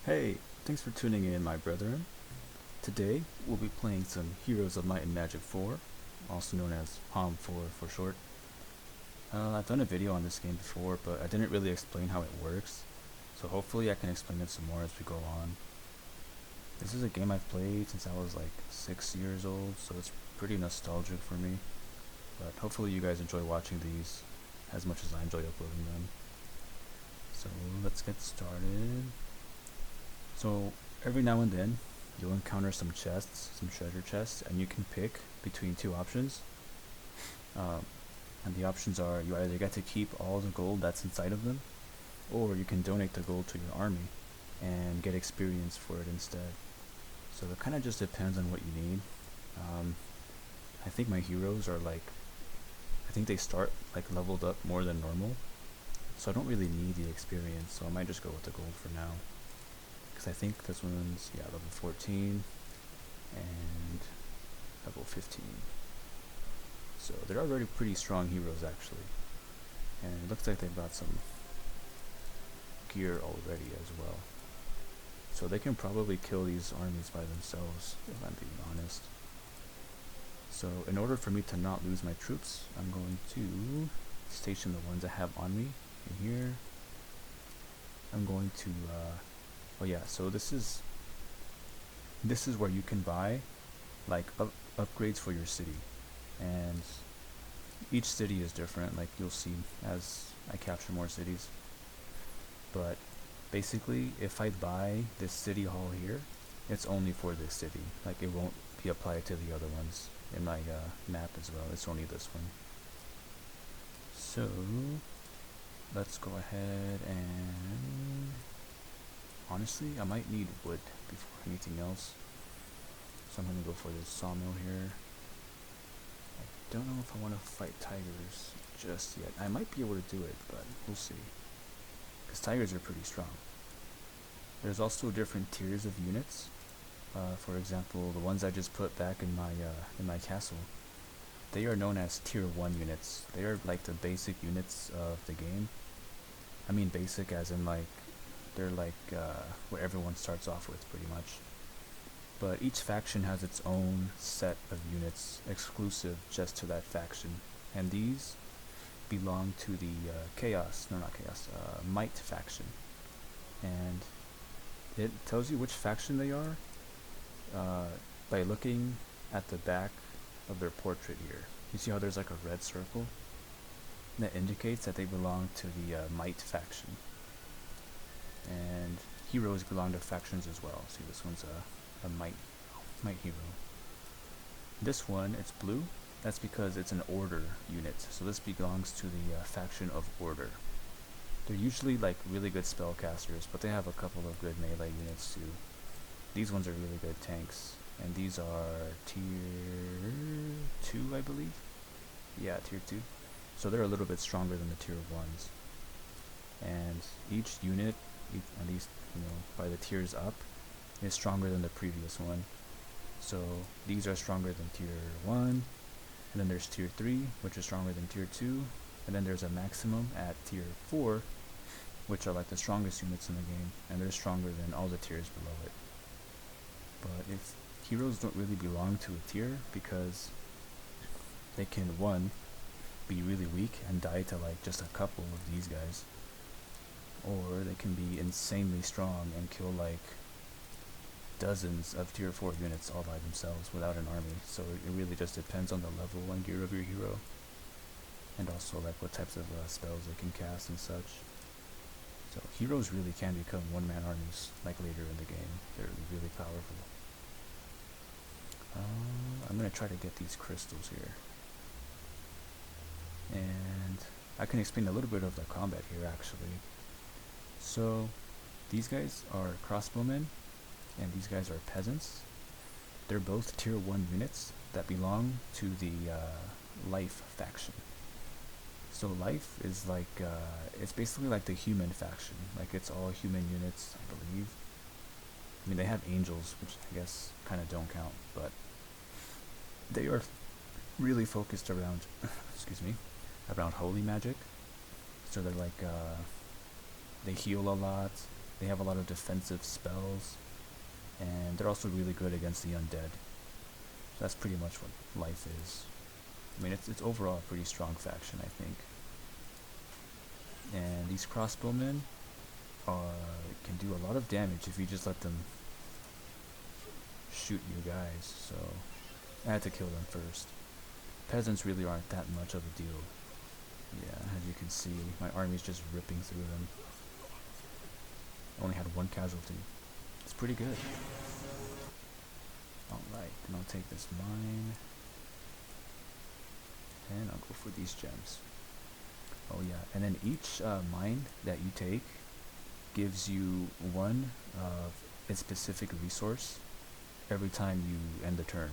Hey, thanks for tuning in, my brethren. Today, we'll be playing some Heroes of Might and Magic 4, also known as HOM 4 for short. I've done a video on this game before, but I didn't really explain how it works, so hopefully I can explain it some more as we go on. This is a game I've played since I was like 6 years old, so it's pretty nostalgic for me, but hopefully you guys enjoy watching these as much as I enjoy uploading them. So let's get started. So every now and then, you'll encounter some chests, some treasure chests, and you can pick between two options. Um, and the options are you either get to keep all the gold that's inside of them, or you can donate the gold to your army and get experience for it instead. So it kind of just depends on what you need. Um, I think my heroes are like, I think they start like leveled up more than normal, so I don't really need the experience, so I might just go with the gold for now. Because I think this one's, yeah, level 14 and level 15. So they're already pretty strong heroes actually. And it looks like they've got some gear already as well. So they can probably kill these armies by themselves, if I'm being honest. So in order for me to not lose my troops, I'm going to station the ones I have on me in here. I'm going to, oh yeah, so this is where you can buy like upgrades for your city. And each city is different, like you'll see as I capture more cities. But basically, if I buy this city hall here, it's only for this city. Like it won't be applied to the other ones in my map as well. It's only this one. So let's go ahead and honestly, I might need wood before anything else. So I'm gonna go for this sawmill here. I don't know if I want to fight tigers just yet. I might be able to do it, but we'll see. Because tigers are pretty strong. There's also different tiers of units. For example, the ones I just put back in my castle, they are known as tier 1 units. They are like the basic units of the game. I mean basic as in like, they're like what everyone starts off with pretty much. But each faction has its own set of units exclusive just to that faction. And these belong to the Might faction. And it tells you which faction they are by looking at the back of their portrait here. You see how there's like a red circle? That indicates that they belong to the Might faction. And heroes belong to factions as well. See, this one's a Might hero. This one, it's blue. That's because it's an Order unit. So this belongs to the faction of Order. They're usually like really good spellcasters, but they have a couple of good melee units too. These ones are really good tanks, and these are tier 2, I believe. Yeah, tier 2. So they're a little bit stronger than the tier 1s. And each unit, at least by the tiers up, is stronger than the previous one. So these are stronger than tier 1, and then there's tier 3, which is stronger than tier 2, and then there's a maximum at tier 4, which are like the strongest units in the game, and they're stronger than all the tiers below it. But if heroes don't really belong to a tier, because they can, one, be really weak and die to like just a couple of these guys, or they can be insanely strong and kill like dozens of tier 4 units all by themselves without an army. So it really just depends on the level and gear of your hero, and also like what types of spells they can cast and such. So heroes really can become one-man armies like later in the game. They're really powerful. I'm gonna try to get these crystals here, and I can explain a little bit of the combat here actually. So these guys are crossbowmen, and these guys are peasants. They're both tier 1 units that belong to the Life faction. So Life is like, it's basically like the human faction. Like it's all human units, I believe. I mean, they have angels, which I guess kind of don't count, but they are really focused around, excuse me, around holy magic. So they're like, they heal a lot, They have a lot of defensive spells, and they're also really good against the undead. So that's pretty much what Life is. I mean, it's overall a pretty strong faction, I think. And these crossbowmen can do a lot of damage if you just let them shoot you guys, so I had to kill them first. Peasants really aren't that much of a deal. Yeah, as you can see, my army's just ripping through them. I only had one casualty. It's pretty good. Alright, then I'll take this mine. And I'll go for these gems. Oh yeah, and then each mine that you take gives you one of a specific resource every time you end the turn.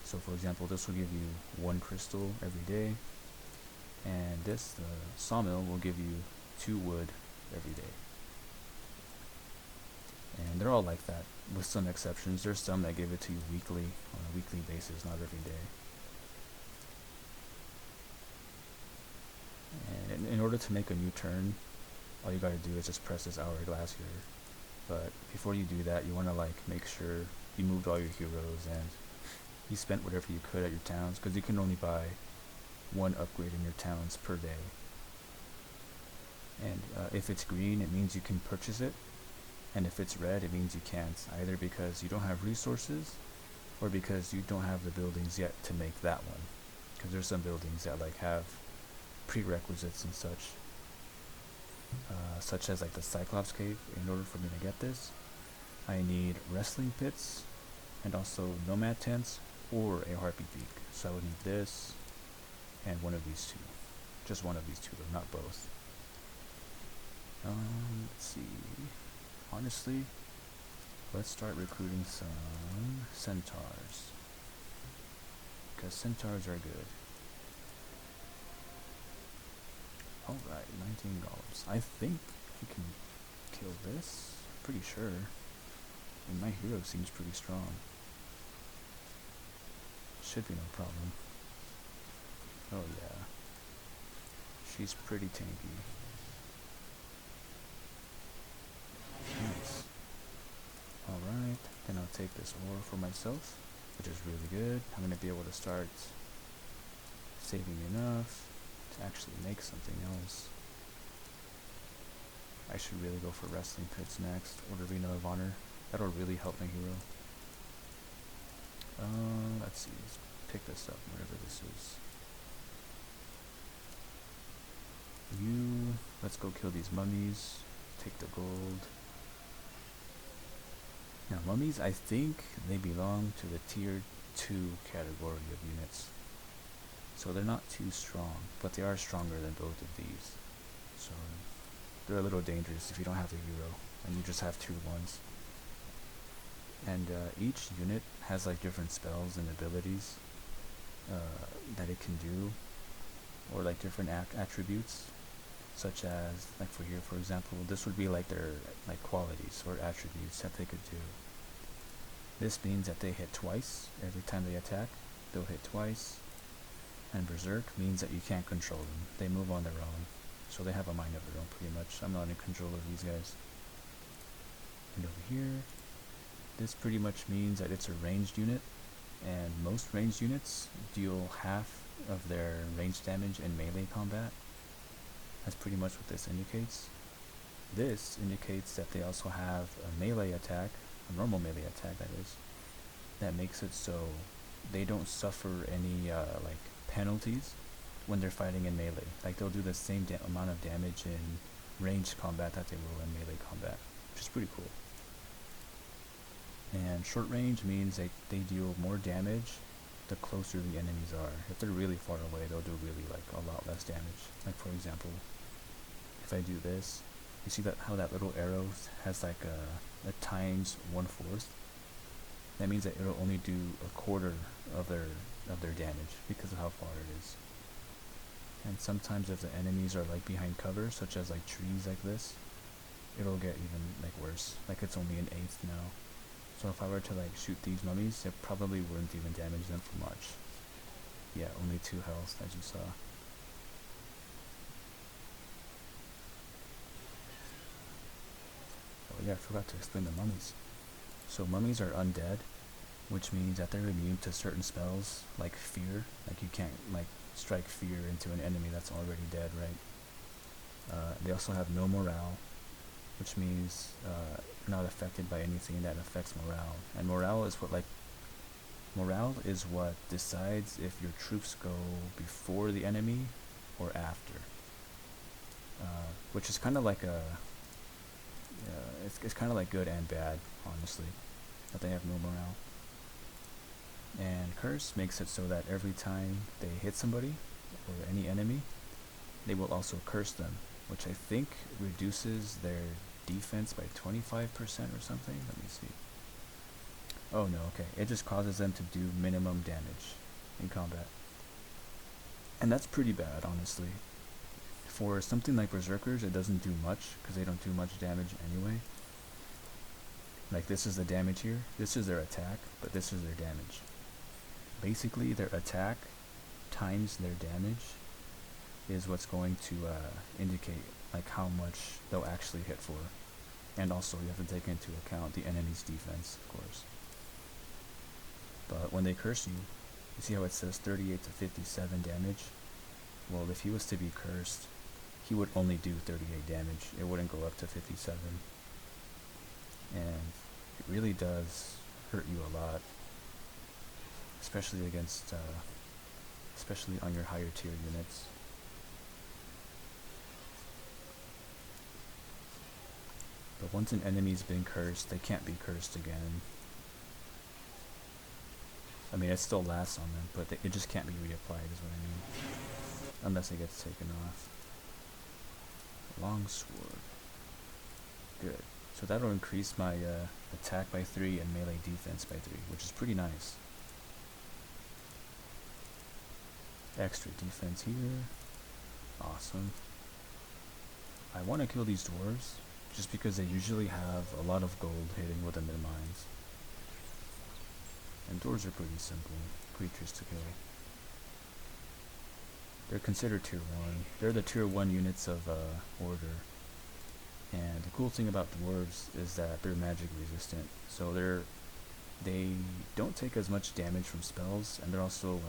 So for example, this will give you 1 crystal every day, and this, the sawmill, will give you 2 wood every day. And they're all like that, with some exceptions. There's some that give it to you weekly, on a weekly basis, not every day. And in order to make a new turn, all you gotta do is just press this hourglass here. But before you do that, you wanna like make sure you moved all your heroes and you spent whatever you could at your towns, because you can only buy 1 upgrade in your towns per day. And if it's green, it means you can purchase it, and if it's red, it means you can't, either because you don't have resources or because you don't have the buildings yet to make that one, because there's some buildings that like have prerequisites and such as like the Cyclops Cave. In order for me to get this, I need wrestling pits and also nomad tents or a harpy beak. So I would need this and one of these 2. Just one of these 2 though, not both. Let's see. Honestly, let's start recruiting some centaurs, because centaurs are good. Alright, $19. I think we can kill this. Pretty sure. And my hero seems pretty strong. Should be no problem. Oh yeah. She's pretty tanky. Nice. Alright, then I'll take this ore for myself, which is really good. I'm going to be able to start saving enough to actually make something else. I should really go for wrestling pits next, or Arena of Honor. That'll really help my hero. Let's see, let's pick this up, whatever this is. Let's go kill these mummies, take the gold. Now mummies, I think they belong to the tier 2 category of units. So they're not too strong, but they are stronger than both of these. So they're a little dangerous if you don't have a hero and you just have 2 ones. And each unit has like different spells and abilities that it can do, or like different attributes, such as like for here, for example, this would be like their like qualities or attributes that they could do. This means that they hit twice every time they attack. They'll hit twice. And Berserk means that you can't control them. They move on their own. So they have a mind of their own pretty much. I'm not in control of these guys. And over here, this pretty much means that it's a ranged unit. And most ranged units deal half of their ranged damage in melee combat. That's pretty much what this indicates. This indicates that they also have a melee attack, a normal melee attack that is, that makes it so they don't suffer any like penalties when they're fighting in melee. Like they'll do the same amount of damage in ranged combat that they will in melee combat, which is pretty cool. And short range means they deal more damage the closer the enemies are. If they're really far away, they'll do really like a lot less damage. Like for example, if I do this, you see that how that little arrow has like a times 1/4. That means that it'll only do a quarter of their damage because of how far it is. And sometimes if the enemies are like behind cover, such as like trees like this, it'll get even like worse. Like it's only an 1/8 now. So if I were to like shoot these mummies, it probably wouldn't even damage them for much. Yeah, only 2 health, as you saw. yeah, I forgot to explain the mummies. So mummies are undead, which means that they're immune to certain spells, like fear. Like you can't like strike fear into an enemy that's already dead, right? They also have no morale, which means not affected by anything that affects morale. And morale is what decides if your troops go before the enemy or after. Which is kind of like it's kind of like good and bad, honestly, that they have no morale. And curse makes it so that every time they hit somebody or any enemy, they will also curse them, which I think reduces their defense by 25% or something. Let me see. Oh no, okay. It just causes them to do minimum damage in combat. And that's pretty bad, honestly. For something like Berserkers, it doesn't do much, because they don't do much damage anyway. Like this is the damage here. This is their attack, but this is their damage. Basically, their attack times their damage is what's going to indicate like how much they'll actually hit for. And also you have to take into account the enemy's defense, of course. But when they curse you, you see how it says 38 to 57 damage? Well, if he was to be cursed, he would only do 38 damage. It wouldn't go up to 57. And it really does hurt you a lot. Especially against, especially on your higher tier units. But once an enemy's been cursed, they can't be cursed again. I mean, it still lasts on them, but it just can't be reapplied, is what I mean. Unless it gets taken off. Longsword. Good. So that'll increase my attack by 3 and melee defense by 3, which is pretty nice. Extra defense here. Awesome. I want to kill these dwarves, just because they usually have a lot of gold hidden within their mines. And dwarves are pretty simple creatures to kill. They're considered tier 1. They're the tier 1 units of Order. And the cool thing about dwarves is that they're magic resistant. So they don't take as much damage from spells, and they're also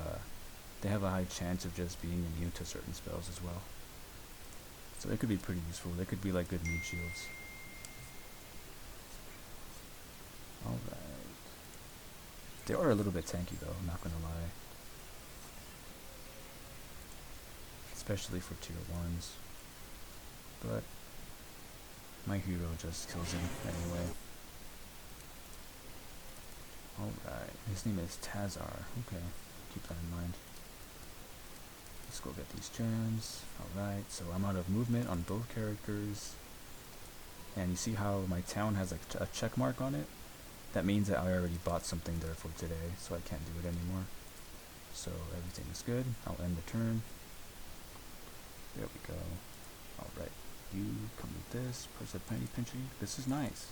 they have a high chance of just being immune to certain spells as well. So they could be pretty useful. They could be like good meat shields. Alright. They are a little bit tanky though, I'm not gonna lie. Especially for tier 1s. But my hero just kills him anyway. Alright, his name is Tazar. Okay, keep that in mind. Let's go get these gems. Alright, so I'm out of movement on both characters. And you see how my town has like a check mark on it? That means that I already bought something there for today, so I can't do it anymore. So everything is good. I'll end the turn. There we go. Alright, you come with this. Press a penny pinchy. This is nice.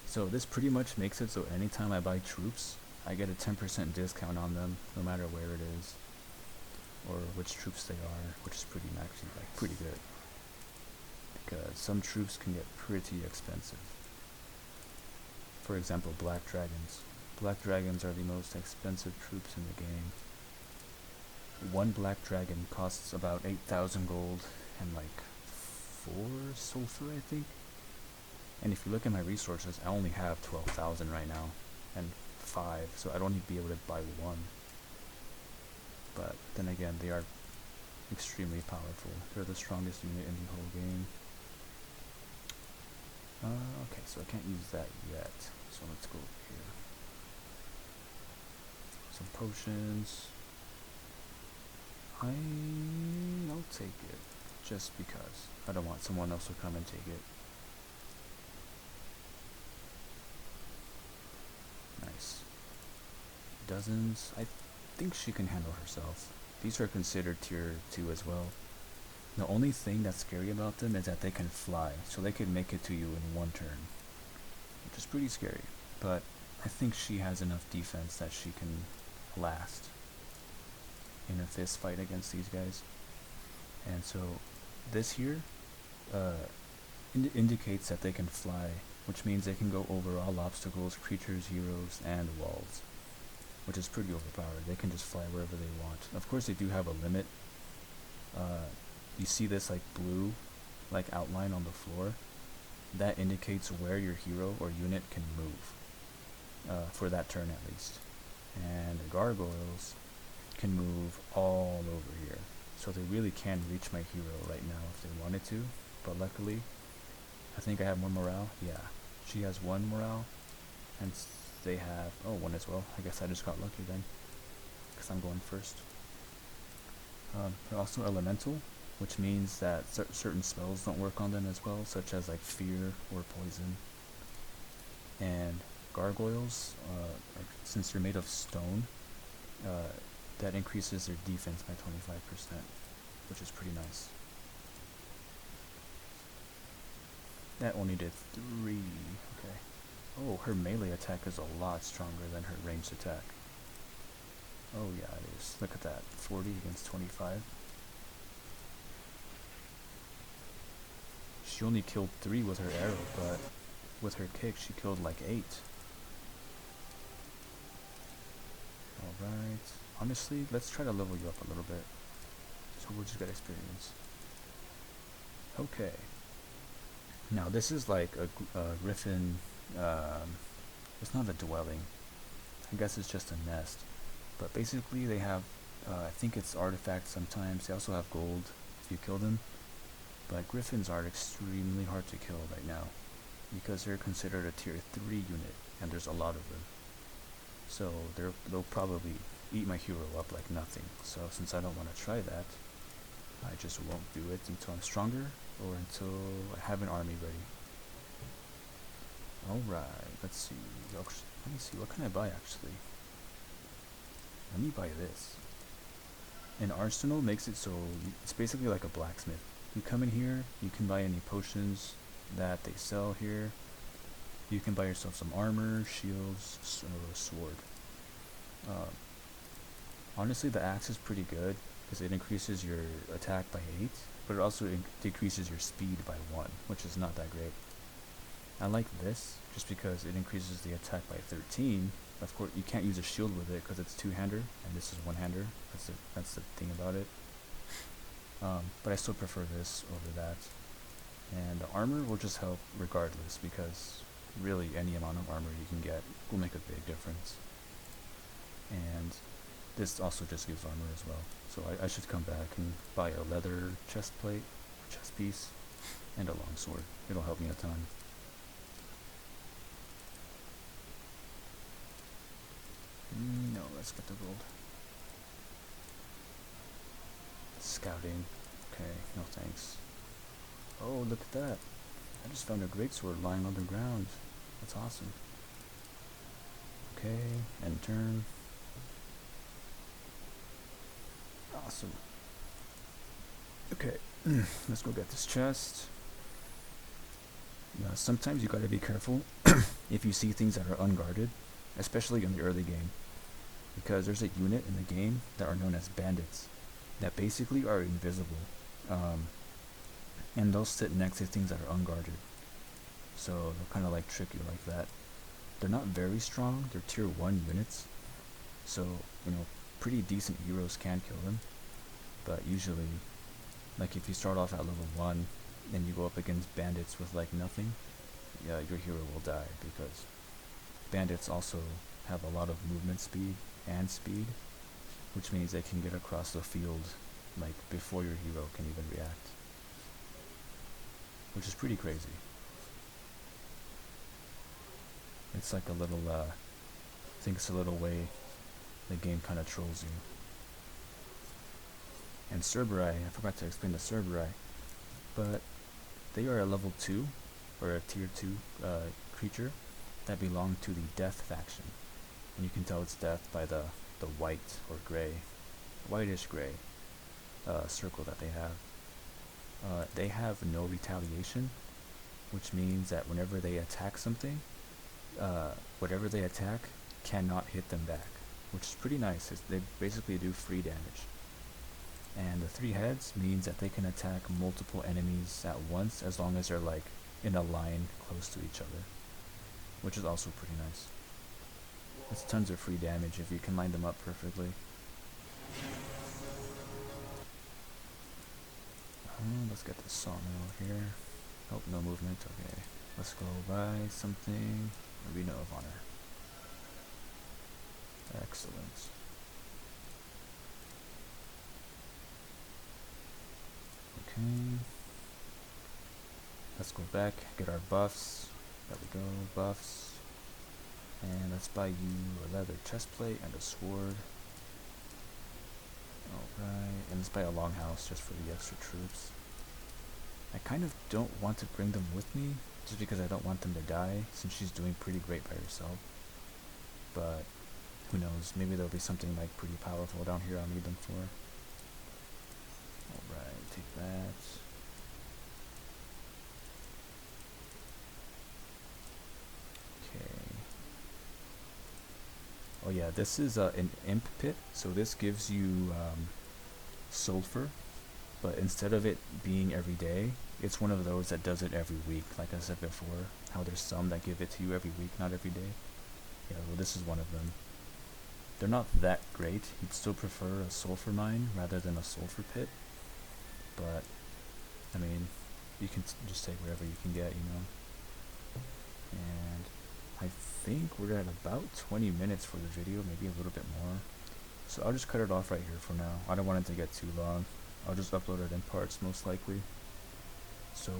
So this pretty much makes it so anytime I buy troops, I get a 10% discount on them, no matter where it is. Or which troops they are, which is pretty actually like pretty good. Because some troops can get pretty expensive. For example, Black Dragons. Black Dragons are the most expensive troops in the game. One Black Dragon costs about 8,000 gold and like 4 sulfur, I think. And if you look at my resources, I only have 12,000 right now, and 5, so I'd only be able to buy 1. But then again, they are extremely powerful. They're the strongest unit in the whole game. Okay, so I can't use that yet, so let's go over here. Some potions. I'll take it, just because. I don't want someone else to come and take it. Nice. Dozens. I think she can handle herself. These are considered tier 2 as well. The only thing that's scary about them is that they can fly, so they can make it to you in 1 turn. Which is pretty scary, but I think she has enough defense that she can last in a fist fight against these guys. And so this here, indicates that they can fly, which means they can go over all obstacles, creatures, heroes, and walls, which is pretty overpowered. They can just fly wherever they want. Of course, they do have a limit. You see this like blue outline on the floor? That indicates where your hero or unit can move, for that turn at least. And the gargoyles can move all over here. So they really can reach my hero right now if they wanted to, but luckily, I think I have more morale. Yeah, she has 1 morale, and they have, 1 as well. I guess I just got lucky then, because I'm going first. They're also elemental, which means that certain spells don't work on them as well, such as like fear or poison. And gargoyles, since they're made of stone, that increases their defense by 25%, which is pretty nice. That only did 3. Okay. Oh, her melee attack is a lot stronger than her ranged attack. Oh yeah, it is. Look at that. 40 against 25. She only killed 3 with her arrow, but with her kick she killed like 8. Alright. Honestly, let's try to level you up a little bit, so we'll just get experience. Okay. Now this is like a griffin, it's not a dwelling. I guess it's just a nest. But basically they have, I think it's artifacts sometimes. They also have gold if you kill them. But griffins are extremely hard to kill right now, because they're considered a tier 3 unit, and there's a lot of them. So they'll probably eat my hero up like nothing. So since I don't want to try that, I just won't do it until I'm stronger, or until I have an army ready. Alright, let's see. Let me see, what can I buy actually? Let me buy this. An arsenal makes it so it's basically like a blacksmith. You come in here, you can buy any potions that they sell here. You can buy yourself some armor, shields, or a sword. Honestly, the axe is pretty good because it increases your attack by 8, but it also decreases your speed by 1, which is not that great. I like this just because it increases the attack by 13. Of course, you can't use a shield with it because it's 2-hander, and this is 1-hander. That's the thing about it. But I still prefer this over that. And the armor will just help regardless, because really any amount of armor you can get will make a big difference. And this also just gives armor as well. So I should come back and buy a leather chest plate, chest piece, and a longsword. It'll help me a ton. No, let's get the gold. Scouting. Okay, no thanks. Oh, look at that. I just found a greatsword lying on the ground. That's awesome. Okay, end turn. Awesome. Okay, let's go get this chest. Now, sometimes you gotta be careful if you see things that are unguarded, especially in the early game, because there's a unit in the game that are known as bandits that basically are invisible, and they'll sit next to things that are unguarded, so they'll kind of like trick you like that. They're not very strong, they're tier 1 units, so pretty decent heroes can kill them, but usually, like if you start off at level 1 and you go up against bandits with like nothing, yeah, your hero will die, because bandits also have a lot of movement speed and speed, which means they can get across the field like before your hero can even react, which is pretty crazy. It's like a little, I think it's a little way the game kind of trolls you. And Cerberus, I forgot to explain the Cerberus, but they are a level 2, or a tier 2 creature that belong to the Death faction. And you can tell it's Death by the white or gray, whitish gray circle that they have. They have no retaliation, which means that whenever they attack something, whatever they attack cannot hit them back, which is pretty nice. They basically do free damage. And the 3 heads means that they can attack multiple enemies at once, as long as they're like in a line close to each other, which is also pretty nice. It's tons of free damage if you can line them up perfectly. Let's get this sawmill here. Oh, no movement, okay. Let's go buy something. Maybe no of honor. Excellent. Okay. Let's go back, get our buffs. There we go, buffs. And let's buy you a leather chestplate and a sword. Alright, and let's buy a longhouse just for the extra troops. I kind of don't want to bring them with me, just because I don't want them to die, since she's doing pretty great by herself. But who knows, maybe there'll be something like pretty powerful down here I'll need them for. Alright, take that. Okay. Oh yeah, this is an imp pit, so this gives you sulfur, but instead of it being every day, it's one of those that does it every week, like I said before, how there's some that give it to you every week, not every day. Yeah, well this is one of them. They're not that great. You'd still prefer a sulfur mine rather than a sulfur pit, but I mean, you can just take whatever you can get, you know. And I think we're at about 20 minutes for the video, maybe a little bit more. So I'll just cut it off right here for now. I don't want it to get too long. I'll just upload it in parts most likely. So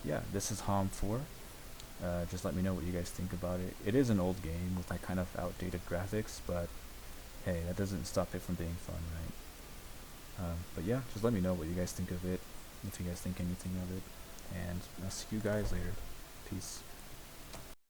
yeah, this is HOM 4. Just let me know what you guys think about it. It is an old game with like kind of outdated graphics, but hey, that doesn't stop it from being fun, right? But yeah, just let me know what you guys think of it, if you guys think anything of it, and I'll see you guys later. Peace.